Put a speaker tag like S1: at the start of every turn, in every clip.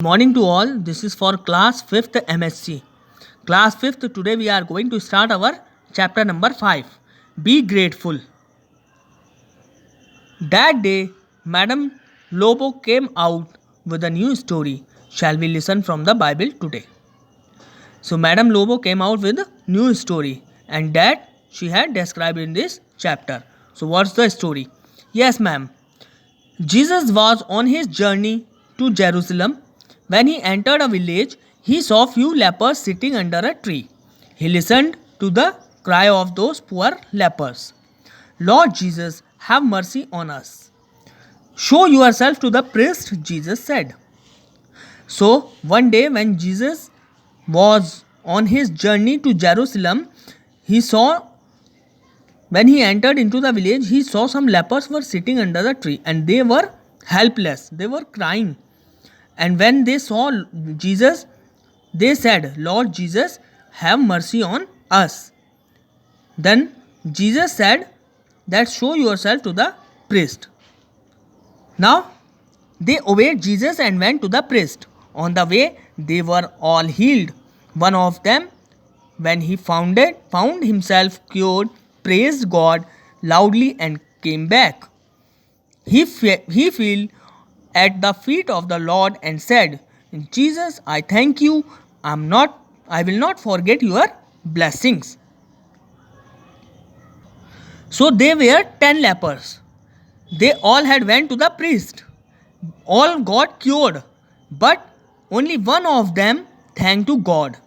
S1: Morning to all. This is for class 5th MSc. Class 5th, today we are going to start our chapter number 5. Be grateful. That day, Madam Lobo came out with a new story. Shall we listen from the Bible today? So Madam Lobo came out with a new story and that she had described in this chapter. So what's the story? Yes, ma'am. Jesus was on his journey to Jerusalem. When he entered a village, he saw few lepers sitting under a tree. He listened to the cry of those poor lepers. Lord Jesus, have mercy on us. Show yourself to the priest, Jesus said. So, one day when Jesus was on his journey to Jerusalem, he saw when he entered into the village, he saw some lepers were sitting under the tree and they were helpless. They were crying. And when they saw Jesus, they said, Lord Jesus, have mercy on us. Then Jesus said that show yourself to the priest. Now they obeyed Jesus and went to the priest. On the way, they were all healed. One of them, when he found himself cured, praised God loudly and came back. He fell at the feet of the Lord and said, Jesus, I thank you. I will not forget your blessings. So they were 10 lepers. They all had went to the priest. All got cured, but only one of them thanked to God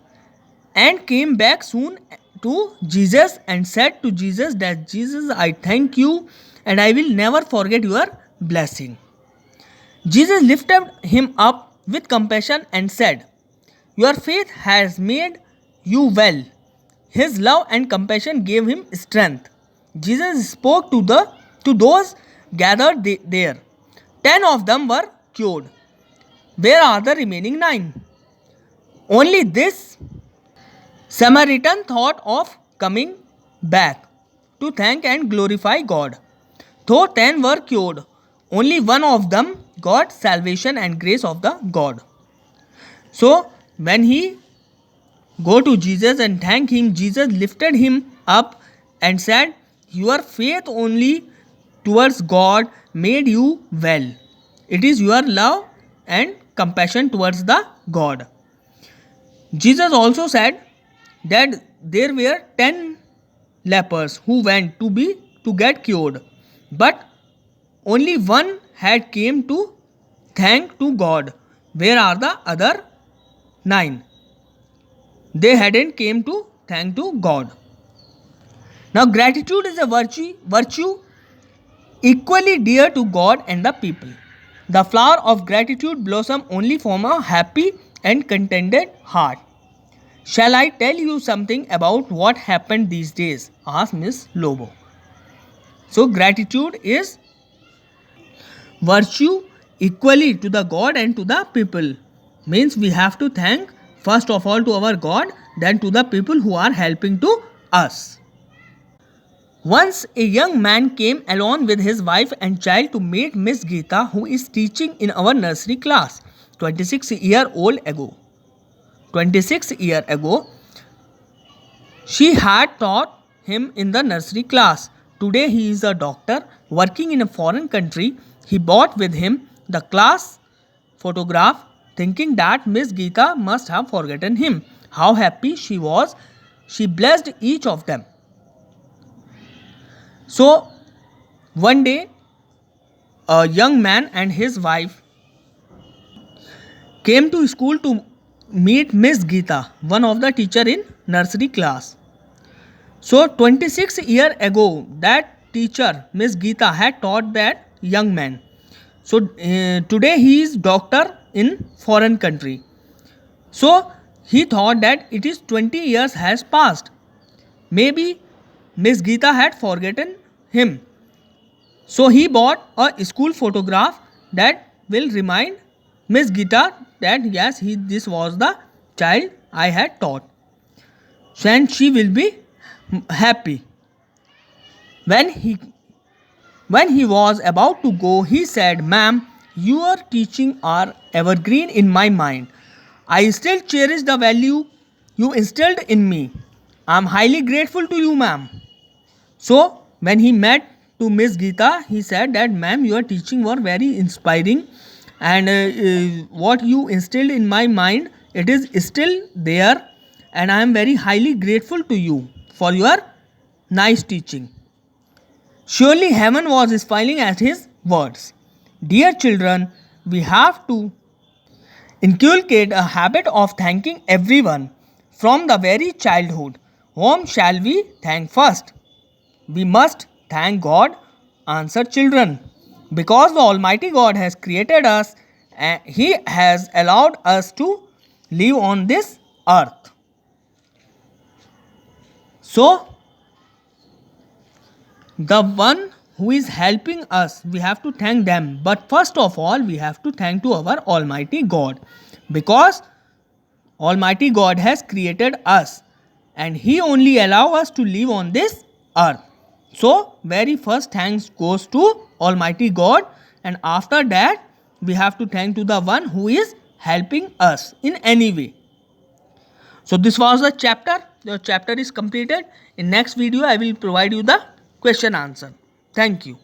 S1: and came back soon to Jesus and said to Jesus that Jesus, I thank you and I will never forget your blessing. Jesus lifted him up with compassion and said, your faith has made you well. His love and compassion gave him strength. Jesus spoke to those gathered there. 10 of them were cured. Where are the remaining 9? Only this Samaritan thought of coming back to thank and glorify God. Though 10 were cured, only one of them got salvation and grace of the God. So when he go to Jesus and thank him, Jesus lifted him up and said, your faith only towards God made you well. It is your love and compassion towards the God. Jesus also said that there were 10 lepers who went to get cured, but only one had came to thank to God. Where are the other 9? They hadn't came to thank to God. Now gratitude is a virtue equally dear to God and the people. The flower of gratitude blossom only from a happy and contented heart. Shall I tell you something about what happened these days? Asked Miss Lobo. So gratitude is virtue equally to the God and to the people. Means we have to thank first of all to our God, then to the people who are helping to us. Once a young man came along with his wife and child to meet Miss Geeta, who is teaching in our nursery class 26 years ago. She had taught him in the nursery class. Today he is a doctor working in a foreign country. He brought with him the class photograph, thinking that Miss Geeta must have forgotten him. How happy she was. She blessed each of them. So one day a young man and his wife came to school to meet Miss Geeta, one of the teacher in nursery class. So 26 years ago that teacher Miss Geeta had taught that young man. So today he is doctor in foreign country. So he thought that it is 20 years has passed. Maybe Miss Geeta had forgotten him. So he bought a school photograph that will remind Miss Geeta that yes, this was the child I had taught. And she will be happy. When he was about to go, he said, ma'am, Your teaching are evergreen in my mind. I still cherish the value you instilled in me. I am highly grateful to you, ma'am. So, when he met to Miss Geeta, he said that, ma'am, your teaching were very inspiring, and what you instilled in my mind, it is still there, and I am very highly grateful to you for your nice teaching. Surely heaven was smiling at his words. Dear children, we have to inculcate a habit of thanking everyone from the very childhood. Whom shall we thank first? We must thank God, answered children, because the Almighty God has created us and He has allowed us to live on this earth. So, the one who is helping us, we have to thank them. But first of all, we have to thank to our Almighty God, because Almighty God has created us and He only allow us to live on this earth. So, very first thanks goes to Almighty God, and after that we have to thank to the one who is helping us in any way. So this was the chapter. The chapter is completed. In next video I will provide you the question answer. Thank you.